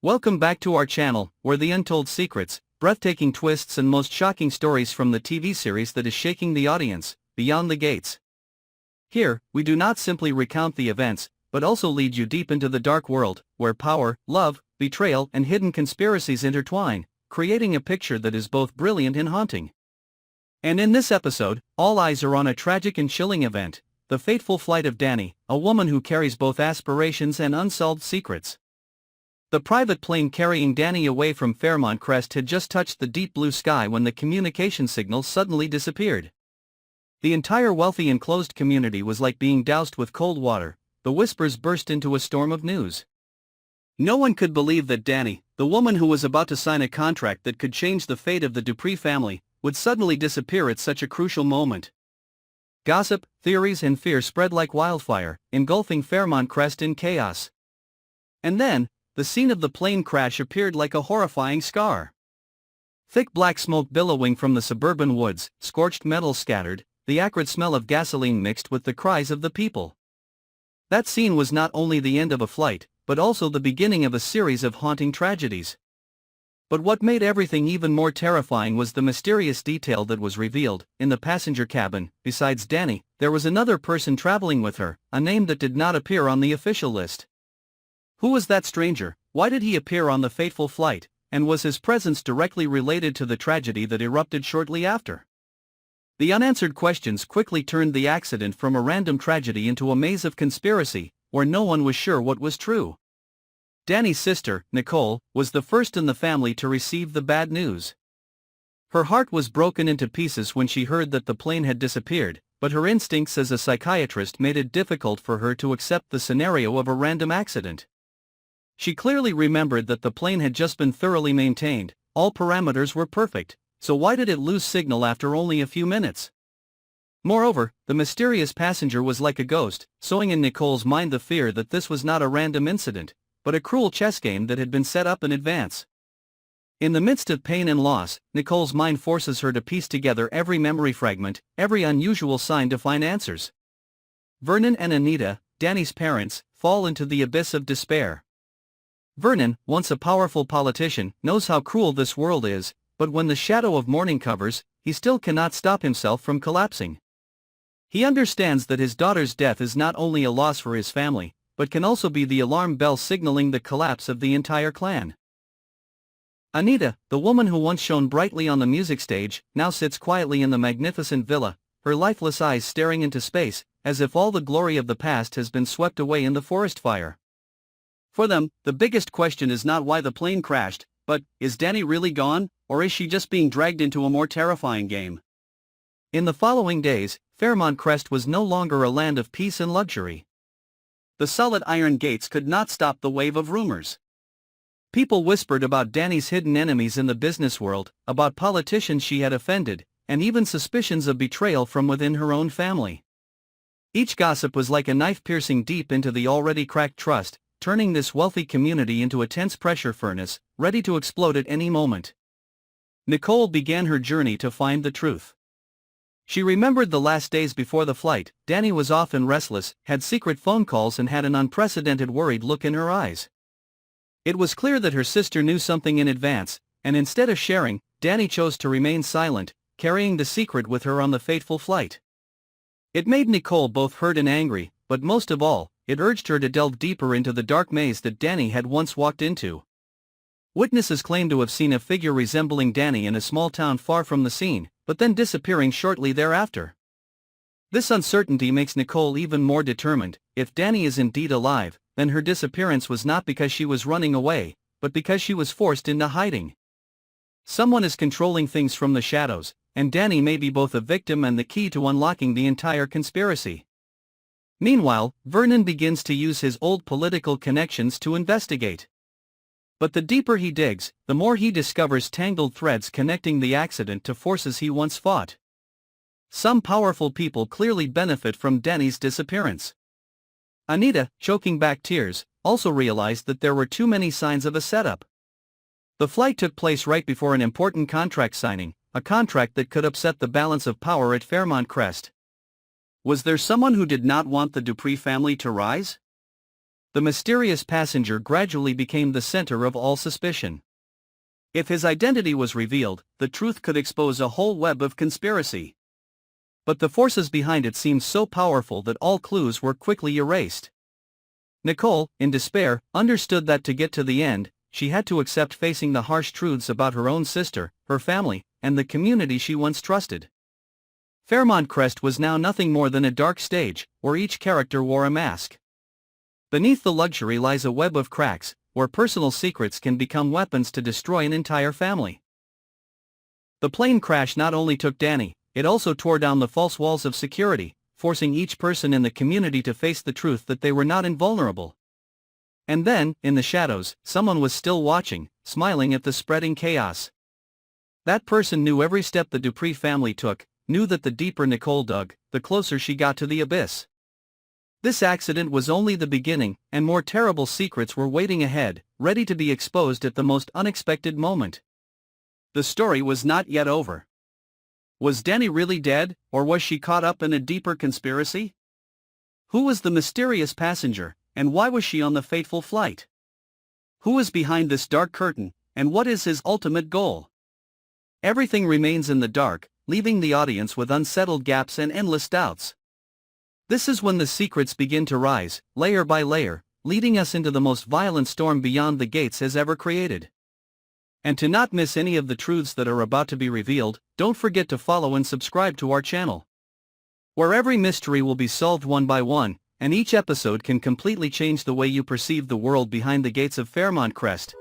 Welcome back to our channel, where the untold secrets, breathtaking twists and most shocking stories from the TV series that is shaking the audience, Beyond the Gates. Here, we do not simply recount the events, but also lead you deep into the dark world, where power, love, betrayal and hidden conspiracies intertwine, creating a picture that is both brilliant and haunting. And in this episode, all eyes are on a tragic and chilling event, the fateful flight of Dani, a woman who carries both aspirations and unsolved secrets. The private plane carrying Dani away from Fairmont Crest had just touched the deep blue sky when the communication signal suddenly disappeared. The entire wealthy enclosed community was like being doused with cold water. The whispers burst into a storm of news. No one could believe that Dani, the woman who was about to sign a contract that could change the fate of the Dupree family, would suddenly disappear at such a crucial moment. Gossip, theories and fear spread like wildfire, engulfing Fairmont Crest in chaos. And then, the scene of the plane crash appeared like a horrifying scar. Thick black smoke billowing from the suburban woods, scorched metal scattered, the acrid smell of gasoline mixed with the cries of the people. That scene was not only the end of a flight, but also the beginning of a series of haunting tragedies. But what made everything even more terrifying was the mysterious detail that was revealed. In the passenger cabin, besides Dani, there was another person traveling with her, a name that did not appear on the official list. Who was that stranger? Why did he appear on the fateful flight, and was his presence directly related to the tragedy that erupted shortly after? The unanswered questions quickly turned the accident from a random tragedy into a maze of conspiracy, where no one was sure what was true. Dani's sister, Nicole, was the first in the family to receive the bad news. Her heart was broken into pieces when she heard that the plane had disappeared, but her instincts as a psychiatrist made it difficult for her to accept the scenario of a random accident. She clearly remembered that the plane had just been thoroughly maintained, all parameters were perfect, so why did it lose signal after only a few minutes? Moreover, the mysterious passenger was like a ghost, sowing in Nicole's mind the fear that this was not a random incident, but a cruel chess game that had been set up in advance. In the midst of pain and loss, Nicole's mind forces her to piece together every memory fragment, every unusual sign to find answers. Vernon and Anita, Dani's parents, fall into the abyss of despair. Vernon, once a powerful politician, knows how cruel this world is, but when the shadow of mourning covers, he still cannot stop himself from collapsing. He understands that his daughter's death is not only a loss for his family, but can also be the alarm bell signaling the collapse of the entire clan. Anita, the woman who once shone brightly on the music stage, now sits quietly in the magnificent villa, her lifeless eyes staring into space, as if all the glory of the past has been swept away in the forest fire. For them, the biggest question is not why the plane crashed, but, is Dani really gone, or is she just being dragged into a more terrifying game? In the following days, Fairmont Crest was no longer a land of peace and luxury. The solid iron gates could not stop the wave of rumors. People whispered about Dani's hidden enemies in the business world, about politicians she had offended, and even suspicions of betrayal from within her own family. Each gossip was like a knife piercing deep into the already cracked trust, turning this wealthy community into a tense pressure furnace, ready to explode at any moment. Nicole began her journey to find the truth. She remembered the last days before the flight. Dani was often restless, had secret phone calls and had an unprecedented worried look in her eyes. It was clear that her sister knew something in advance, and instead of sharing, Dani chose to remain silent, carrying the secret with her on the fateful flight. It made Nicole both hurt and angry, but most of all, it urged her to delve deeper into the dark maze that Dani had once walked into. Witnesses claimed to have seen a figure resembling Dani in a small town far from the scene, but then disappearing shortly thereafter. This uncertainty makes Nicole even more determined. If Dani is indeed alive, then her disappearance was not because she was running away, but because she was forced into hiding. Someone is controlling things from the shadows, and Dani may be both a victim and the key to unlocking the entire conspiracy. Meanwhile, Vernon begins to use his old political connections to investigate. But the deeper he digs, the more he discovers tangled threads connecting the accident to forces he once fought. Some powerful people clearly benefit from Dani's disappearance. Anita, choking back tears, also realized that there were too many signs of a setup. The flight took place right before an important contract signing, a contract that could upset the balance of power at Fairmont Crest. Was there someone who did not want the Dupree family to rise? the mysterious passenger gradually became the center of all suspicion. If his identity was revealed, the truth could expose a whole web of conspiracy. But the forces behind it seemed so powerful that all clues were quickly erased. Nicole, in despair, understood that to get to the end, she had to accept facing the harsh truths about her own sister, her family, and the community she once trusted. Fairmont Crest was now nothing more than a dark stage, where each character wore a mask. Beneath the luxury lies a web of cracks, where personal secrets can become weapons to destroy an entire family. The plane crash not only took Dani, it also tore down the false walls of security, forcing each person in the community to face the truth that they were not invulnerable. And then, in the shadows, someone was still watching, smiling at the spreading chaos. That person knew every step the Dupree family took, knew that the deeper Nicole dug, the closer she got to the abyss. This accident was only the beginning, and more terrible secrets were waiting ahead, ready to be exposed at the most unexpected moment. The story was not yet over. Was Dani really dead, or was she caught up in a deeper conspiracy? Who was the mysterious passenger, and why was she on the fateful flight? Who is behind this dark curtain, and what is his ultimate goal? Everything remains in the dark, leaving the audience with unsettled gaps and endless doubts. This is when the secrets begin to rise, layer by layer, leading us into the most violent storm Beyond the Gates has ever created. And to not miss any of the truths that are about to be revealed, don't forget to follow and subscribe to our channel, where every mystery will be solved one by one, and each episode can completely change the way you perceive the world behind the gates of Fairmont Crest.